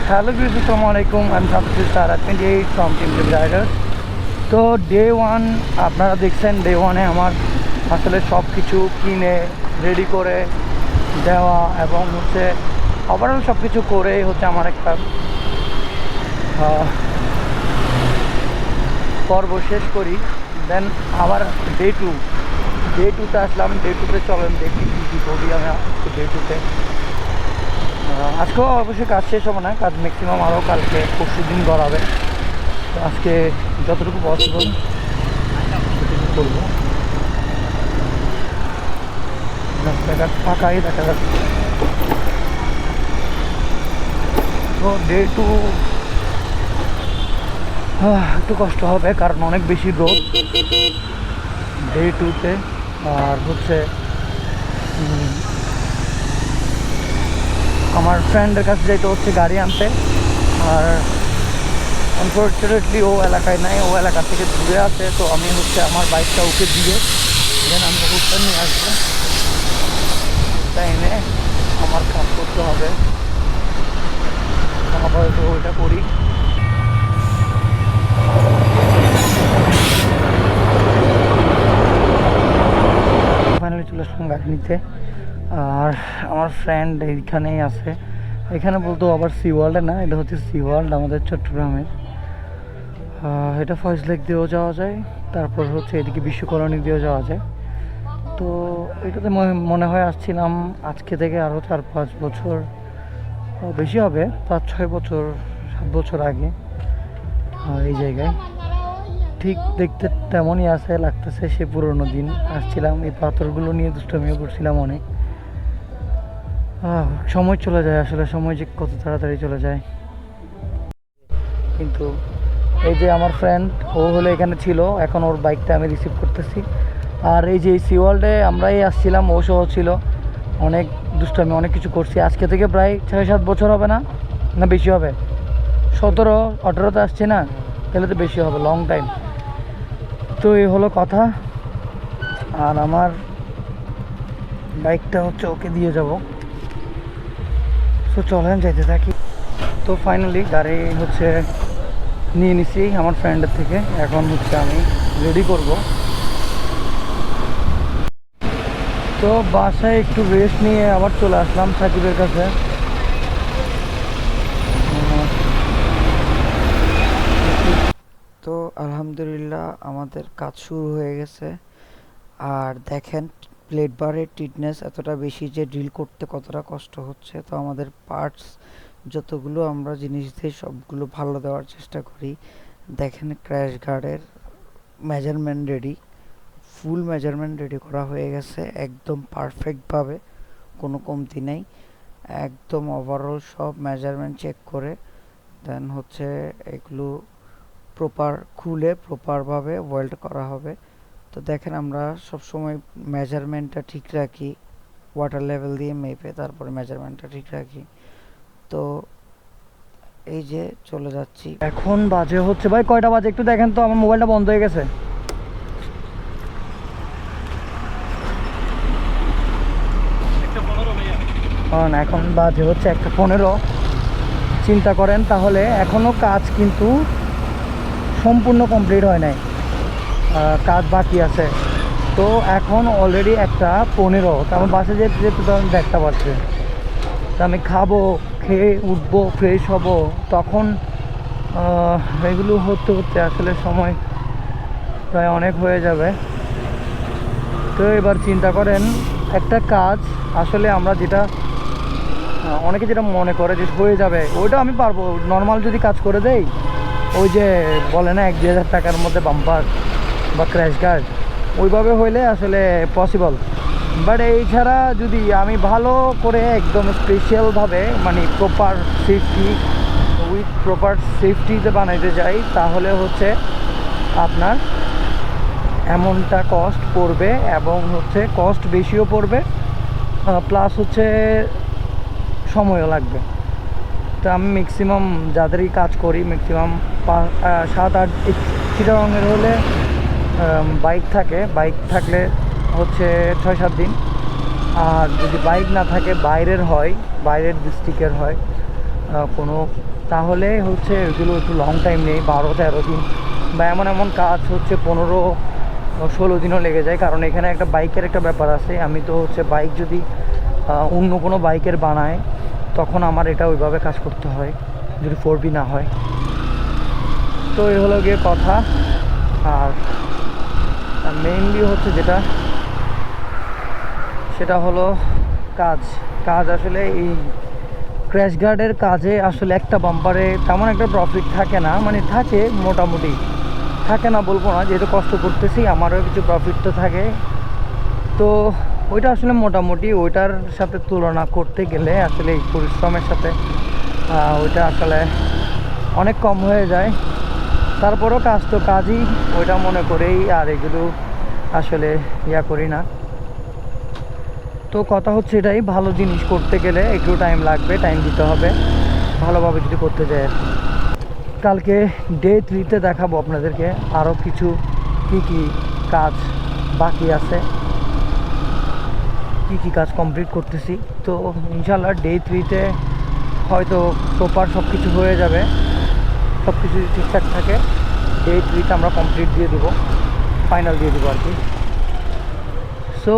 Hello guys, Assalamualaikum. I'm Sabir Star 28 from Team Riders. তো day one আপনারা দেখছেন, day ওয়ানে আমার আসলে সব কিছু কিনে রেডি করে দেওয়া এবং হচ্ছে ওভারঅল সব কিছু করেই হচ্ছে আমার একটা পর্ব শেষ করি। দেন আবার ডে টুতে আসলাম। ডে টুতে চলেন দেখি কী কী করি আমি ডে টুতে। আজকেও অবশ্যই কাজ শেষ হবে না, কাজ ম্যাক্সিমাম আরও কালকে পরশু দিন করাবে। তো আজকে যতটুকু পসিবল সেটুকু করবো। রাস্তাঘাট ফাঁকাই দেখা যাচ্ছে। তো ডে টু একটু কষ্ট হবে কারণ অনেক বেশি রোদ ডে টুতে। আর হচ্ছে আমার ফ্রেন্ডের কাছে যাইতে হচ্ছে গাড়ি আনতে। আর আনফর্চুনেটলি ও এলাকায় নাই, ও এলাকা থেকে দূরে আছে। তো আমি হচ্ছে আমার বাইকটা ওকে দিয়ে দেন আমি ওটা নিয়ে আসবো। ওটা এনে আমার কাজ করতে হবে, আপাতত ওইটা করি। ফাইনালি চলে আসলাম গাড়ি নিতে। আর আমার ফ্রেন্ড এইখানেই আছে। এখানে বলতো আবার সি ওয়ার্ল্ডে না, এটা হচ্ছে সি ওয়ার্ল্ড আমাদের চট্টগ্রামের। এটা ফয়েজ লেক দিয়েও যাওয়া যায়, তারপর হচ্ছে এদিকে বিশ্বকরণী দিয়েও যাওয়া যায়। তো এটাতে মনে হয় আসছিলাম আজকে থেকে আরও 4-5 বছর বেশি হবে, 5-6 বছর 7 বছর আগে এই জায়গায়। ঠিক দেখতে তেমনই আছে, লাগতেছে সে পুরোনো দিন আসছিলাম। এই পাথরগুলো নিয়ে দুষ্টামিও করছিলাম অনেক। সময় চলে যায়, আসলে সময় যে কত তাড়াতাড়ি চলে যায়। কিন্তু এই যে আমার ফ্রেন্ড ও হলো এখানে ছিল, এখন ওর বাইকটা আমি রিসিভ করতেছি। আর এই যে সি ওয়ার্ল্ডে আমরাই আসছিলাম, ও সহ ছিল। অনেক দুষ্টামি অনেক কিছু করছি। আজকে থেকে প্রায় 6-7 বছর হবে না, না বেশি হবে, 17-18তে আসছি না, তাহলে তো বেশি হবে, লং টাইম। তো এই হলো কথা। আর আমার বাইকটা হচ্ছে ওকে দিয়ে যাব। তো চলেন যাইতে থাকি। তো ফাইনালি গাড়ি হচ্ছে নিয়ে নিছি আমার ফ্রেন্ডের থেকে। এখন হচ্ছে আমি রেডি করব। তো বাসায় একটু রেস্ট নিয়ে আবার চলে আসলাম সাকিবের কাছে। তো আলহামদুলিল্লাহ আমাদের কাজ শুরু হয়ে গেছে। আর দেখেন প্লেট বারের টিটনেস এতটা বেশি যে ড্রিল করতে কতটা কষ্ট হচ্ছে। তো আমাদের পার্টস যতগুলো আমরা জিনিস দিই সবগুলো ভালো দেওয়ার চেষ্টা করি। দেখেন ক্র্যাশ গার্ডের মেজারমেন্ট রেডি, ফুল মেজারমেন্ট রেডি করা হয়ে গেছে একদম পারফেক্টভাবে, কোনো কমতি নেই। একদম ওভারঅল সব মেজারমেন্ট চেক করে দেন হচ্ছে এগুলো প্রপার খুলে প্রপারভাবে ওয়েল্ড করা হবে। তো দেখেন আমরা সবসময় মেজারমেন্টটা ঠিক রাখি, ওয়াটার লেভেল দিয়ে মেপে তারপরে মেজারমেন্টটা ঠিক রাখি। তো এই যে চলে যাচ্ছি। এখন বাজে হচ্ছে, ভাই কয়টা বাজে একটু দেখেন তো, আমার মোবাইলটা বন্ধ হয়ে গেছে। এখন বাজে হচ্ছে 1:15। চিন্তা করেন তাহলে, এখনও কাজ কিন্তু সম্পূর্ণ কমপ্লিট হয় নাই, কাজ বাকি আছে। তো এখন অলরেডি 1:15। তো আমার বাসে যেতে যেতে তো আমি দেখতে পাচ্ছি। তো আমি খাবো, খেয়ে উঠবো, ফ্রেশ হব, তখন এগুলো হতে হতে আসলে সময় প্রায় অনেক হয়ে যাবে। তো এবার চিন্তা করেন একটা কাজ আসলে আমরা যেটা অনেকে যেটা মনে করে যে হয়ে যাবে, ওইটা আমি পারবো নর্মাল যদি কাজ করে দেই। ওই যে বলে না 1-2 হাজার টাকার মধ্যে বাম্পার বা ক্র্যাশ গার্ড, ওইভাবে হইলে আসলে পসিবল। বাট এই ছাড়া যদি আমি ভালো করে একদম স্পেশালভাবে মানে প্রপার সেফটিতে বানাইতে যাই, তাহলে হচ্ছে আপনার এমনটা কস্ট পড়বে এবং হচ্ছে কস্ট বেশিও পড়বে, প্লাস হচ্ছে সময়ও লাগবে। তো আমি ম্যাক্সিমাম যাদেরই কাজ করি ম্যাক্সিমাম 7-8 চিটাগাংয়ের হলে বাইক থাকলে হচ্ছে 6-7 দিন। আর যদি বাইক না থাকে বাইরের ডিস্ট্রিক্টের হয় কোনো, তাহলে হচ্ছে এগুলো একটু লং টাইম নেই, 12-13 দিন, বা এমন এমন কাজ হচ্ছে 15-16 দিনও লেগে যায়। কারণ এখানে একটা বাইকের একটা ব্যাপার আছে, আমি তো হচ্ছে বাইক যদি অন্য কোনো বাইকের বানায় তখন আমার এটা ওইভাবে কাজ করতে হয়, যদি 4B না হয়। তো এই হলো গিয়ে কথা। আর মেইনলি হচ্ছে যেটা, সেটা হলো কাজ। কাজ আসলে এই ক্র্যাশ গার্ডের কাজে আসলে একটা বাম্পারে তেমন একটা প্রফিট থাকে না, মানে থাকে মোটামুটি, থাকে না বলবো না, যেহেতু কষ্ট করতেছি আমারও কিছু প্রফিট তো থাকে। তো ওইটা আসলে মোটামুটি, ওইটার সাথে তুলনা করতে গেলে আসলে এই পরিশ্রমের সাথে ওইটা আসলে অনেক কম হয়ে যায়। তারপরও কাজ তো কাজই, ওইটা মনে করেই আর এগুলো আসলে ইয়া করি না। তো কথা হচ্ছে এটাই, ভালো জিনিস করতে গেলে একটু টাইম লাগবে, টাইম দিতে হবে ভালোভাবে যদি করতে যায় আর কি। কালকে ডে 3-তে দেখাবো আপনাদেরকে আরও কিছু কি কাজ বাকি আছে, কি কাজ কমপ্লিট করতেছি। তো ইনশাল্লাহ ডে 3-তে হয়তো প্রপার সব কিছু হয়ে যাবে, সব কিছু ঠিকঠাক থাকে, ডে 3-তে আমরা কমপ্লিট দিয়ে দেবো, ফাইনাল দিয়ে দেবো আর কি। সো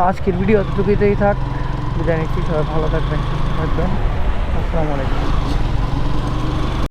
আজকের ভিডিও এতটুকুতেই থাক, বিদায় নিচ্ছি। সবাই ভালো থাকবেন, সুস্থ থাকবেন। আসসালামু আলাইকুম।